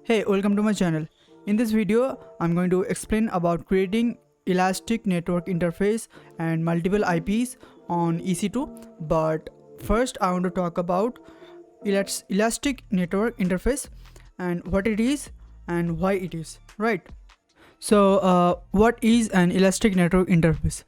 Hey, welcome to my channel. In this video, I'm going to explain about creating elastic network interface and multiple IPs on EC2. But first, I want to talk about elastic network interface and what it is and why it is, right? So, what is an elastic network interface?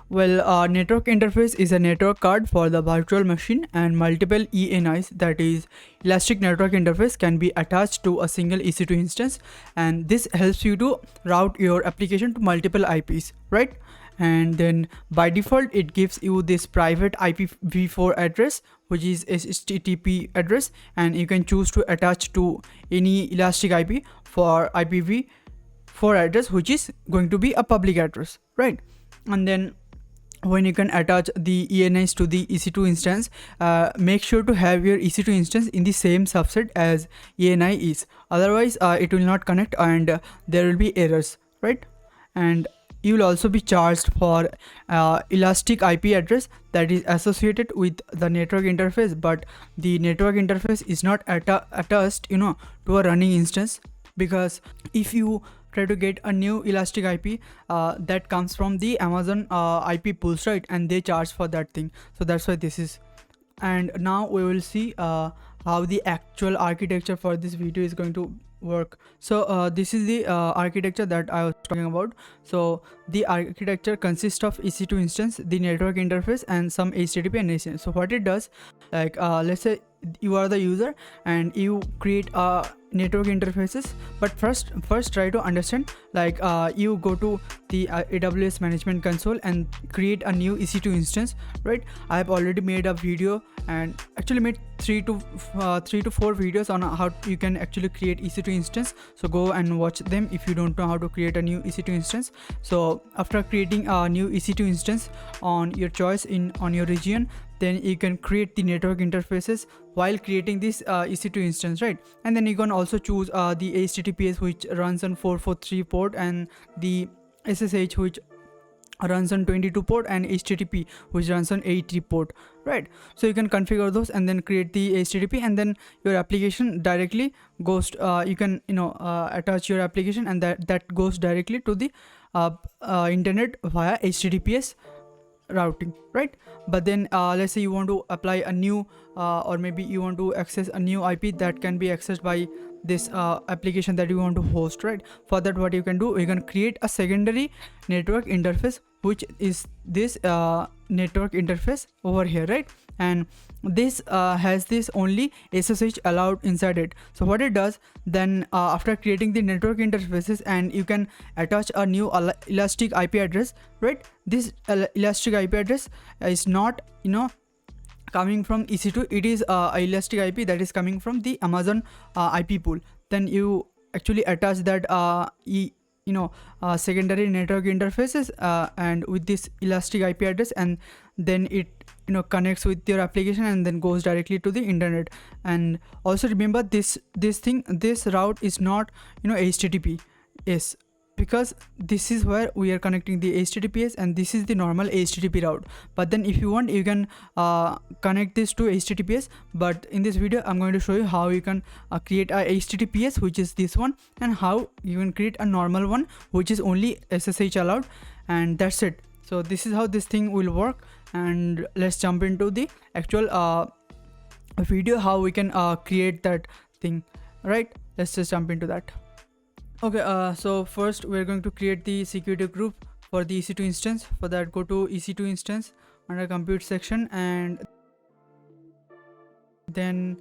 Well, a network interface is a network card for the virtual machine, and multiple ENIs, that is Elastic Network Interface, can be attached to a single EC2 instance, and this helps you to route your application to multiple IPs, right? And then by default it gives you this private IPv4 address, which is HTTP address, and you can choose to attach to any elastic IP for IPv4 address, which is going to be a public address, right? And then when you can attach the ENIs to the EC2 instance, make sure to have your EC2 instance in the same subset as ENI is. Otherwise, it will not connect and there will be errors, right? And you will also be charged for elastic IP address that is associated with the network interface, but the network interface is not attached, to a running instance, because if you try to get a new elastic IP that comes from the Amazon IP pools, right, and they charge for that thing. So that's why this is. And now we will see how the actual architecture for this video is going to work. So this is the architecture that I was talking about. So the architecture consists of EC2 instance, the network interface, and some HTTP and ACN. So what it does, like let's say you are the user and you create network interfaces, but first try to understand, like you go to the AWS management console and create a new EC2 instance, right? I have already made a video and actually made 3 to 4 videos on how you can actually create EC2 instance, so go and watch them if you don't know how to create a new EC2 instance. So after creating a new EC2 instance on your choice on your region, then you can create the network interfaces while creating this EC2 instance, right? And then you can also choose the HTTPS, which runs on 443 port, and the SSH, which runs on 22 port, and HTTP, which runs on 80 port, right? So you can configure those and then create the HTTP, and then your application directly goes you can attach your application, and that goes directly to the internet via HTTPS routing, right? But then let's say you want to apply a new or maybe you want to access a new IP that can be accessed by this application that you want to host, right? For that, what you can do, you can create a secondary network interface, which is this network interface over here, right? And this has this only SSH allowed inside it. So what it does then, after creating the network interfaces, and you can attach a new elastic IP address, right? This elastic IP address is not coming from EC2, it is a elastic IP that is coming from the Amazon IP pool. Then you actually attach that secondary network interfaces and with this elastic IP address, and then it connects with your application and then goes directly to the internet. And also remember, this route is not HTTPS, because this is where we are connecting the HTTPS, and this is the normal HTTP route. But then if you want, you can connect this to HTTPS, but in this video I'm going to show you how you can create a HTTPS, which is this one, and how you can create a normal one, which is only SSH allowed, and that's it. So this is how this thing will work, and let's jump into the actual video how we can create that thing, right? Let's just jump into that. Okay, so first we're going to create the security group for the EC2 instance. For that, go to EC2 instance under compute section, and then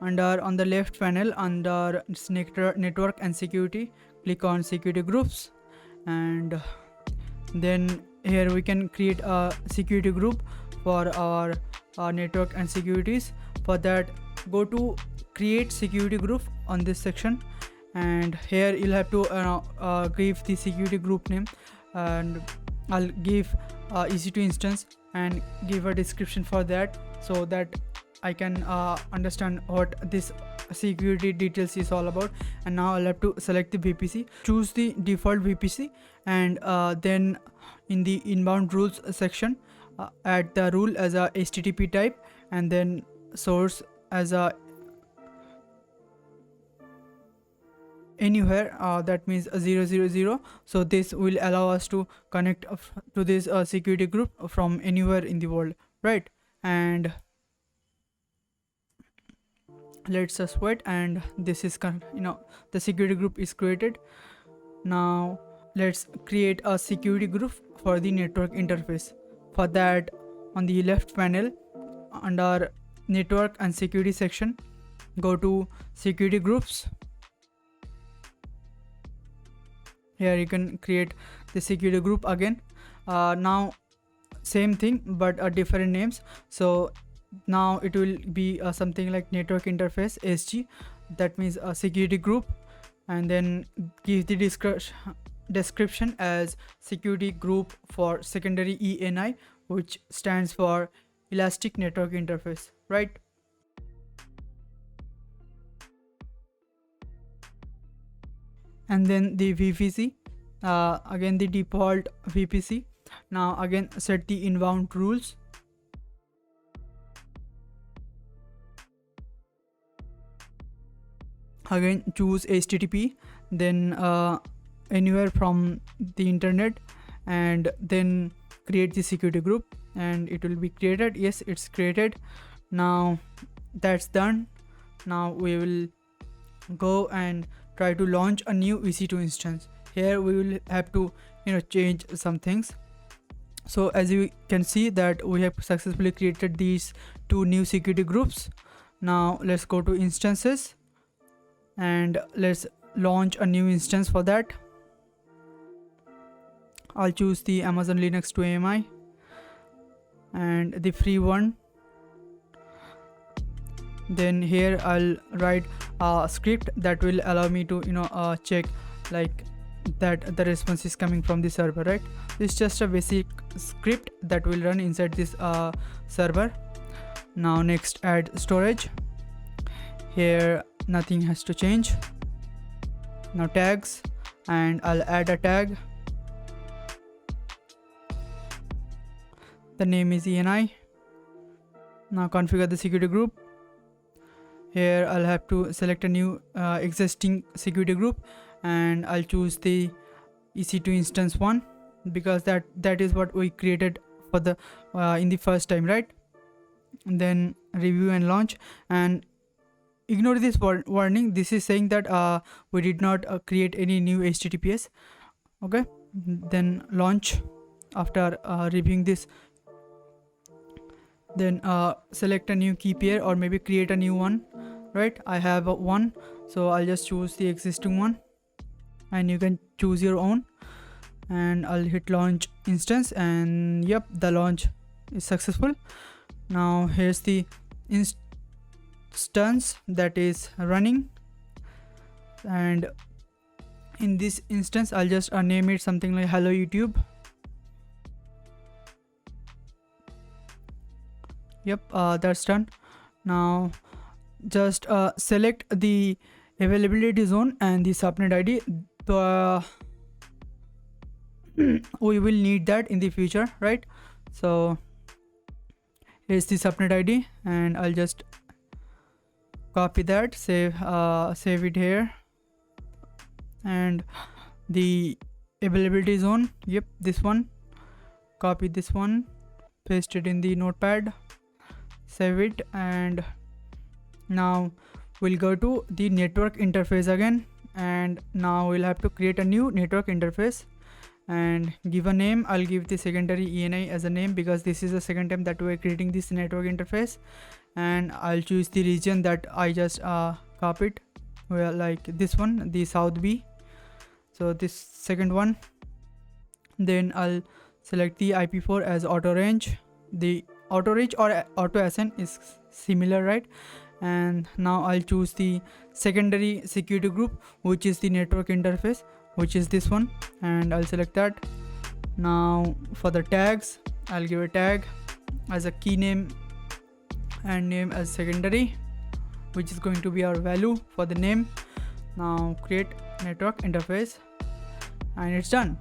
on the left panel under network and security, click on security groups, and then here we can create a security group for our network and securities. For that, go to create security group on this section, and here you'll have to give the security group name, and I'll give EC2 instance and give a description for that, so that I can understand what this security details is all about. And now I'll have to select the VPC, choose the default VPC, and then in the inbound rules section, add the rule as a HTTP type, and then source as a anywhere, that means 000. So this will allow us to connect to this security group from anywhere in the world, right? And let's just wait, and this is the security group is created. Now let's create a security group for the network interface. For that, on the left panel under network and security section, go to security groups. Here you can create the security group again. Now same thing but different names. So now it will be something like network interface SG, that means a security group, and then give the description as security group for secondary ENI, which stands for Elastic Network Interface, right? And then the VPC, again the default VPC. Now again set the inbound rules. Again choose HTTP, then anywhere from the internet, and then create the security group, and it will be created. Yes, it's created. Now that's done. Now we will go and try to launch a new EC2 instance. Here we will have to change some things. So as you can see that we have successfully created these two new security groups. Now let's go to instances and let's launch a new instance. For that, I'll choose the Amazon Linux 2 AMI and the free one. Then here I'll write a script that will allow me to check like that the response is coming from the server, right? This is just a basic script that will run inside this server. Now next, add storage. Here nothing has to change. Now tags, and I'll add a tag. The name is ENI. Now configure the security group. Here I'll have to select a new existing security group, and I'll choose the EC2 instance 1 because that is what we created for the in the first time, right? And then review and launch, and ignore this warning. This is saying that we did not create any new HTTPS. Okay, then launch. After reviewing this, then select a new key pair or maybe create a new one, right? I have one, so I'll just choose the existing one, and you can choose your own, and I'll hit launch instance, and yep, the launch is successful. Now here's the instance that is running, and in this instance I'll just name it something like hello YouTube. Yep, that's done. Now just select the availability zone and the subnet ID. We will need that in the future, right? So here's the subnet ID, and I'll just copy that, save it here, and the availability zone, yep, this one, copy this one, paste it in the notepad, save it, and now we'll go to the network interface again, and now we'll have to create a new network interface and give a name. I'll give the secondary ENI as a name because this is the second time that we're creating this network interface, and I'll choose the region that I just copied, well, like this one, the South B, so this second one. Then I'll select the IP4 as auto range. The auto reach or auto SN is similar, right? And now I'll choose the secondary security group, which is the network interface, which is this one, and I'll select that. Now for the tags, I'll give a tag as a key name and name as secondary, which is going to be our value for the name. Now create network interface, and it's done.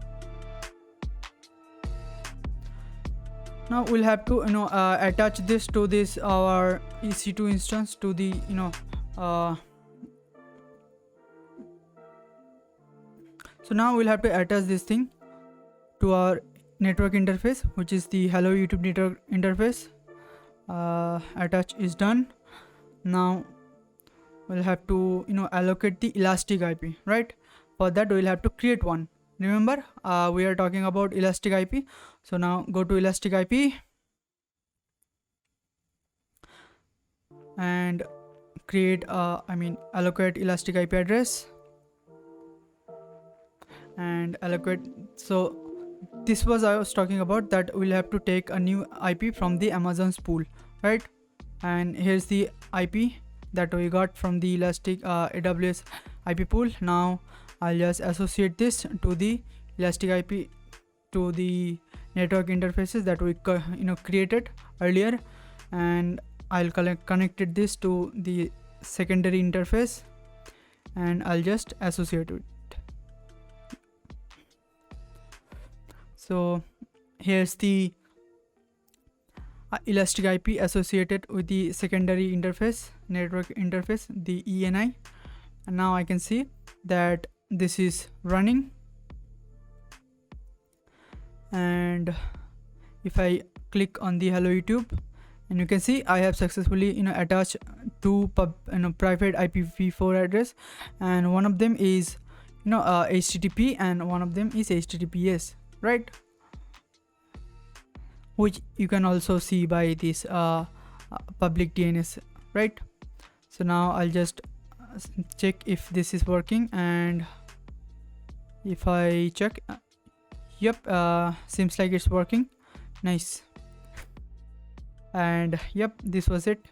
Now we'll have to attach this to this our EC2 instance to the So now we'll have to attach this thing to our network interface, which is the hello YouTube network interface. Attach is done. Now we'll have to allocate the elastic IP, right? For that we'll have to create one. Remember, we are talking about elastic IP. So now go to elastic IP and create allocate elastic IP address and allocate. So this was I was talking about, that we'll have to take a new IP from the Amazon's pool, right? And here's the IP that we got from the elastic AWS IP pool. Now I'll just associate this to the elastic IP, to the network interfaces that we created earlier, and I'll connected this to the secondary interface, and I'll just associate it. So here's the elastic IP associated with the secondary interface, network interface, the ENI, and now I can see that this is running. And if I click on the hello YouTube, and you can see I have successfully attached two private IPv4 address, and one of them is HTTP and one of them is HTTPS, right? Which you can also see by this public DNS, right? So now I'll just check if this is working, and if I check, yep, seems like it's working. Nice. And yep, this was it.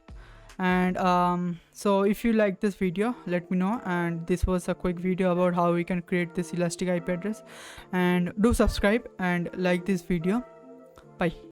And so if you like this video, let me know. And this was a quick video about how we can create this elastic IP address, and do subscribe and like this video. Bye.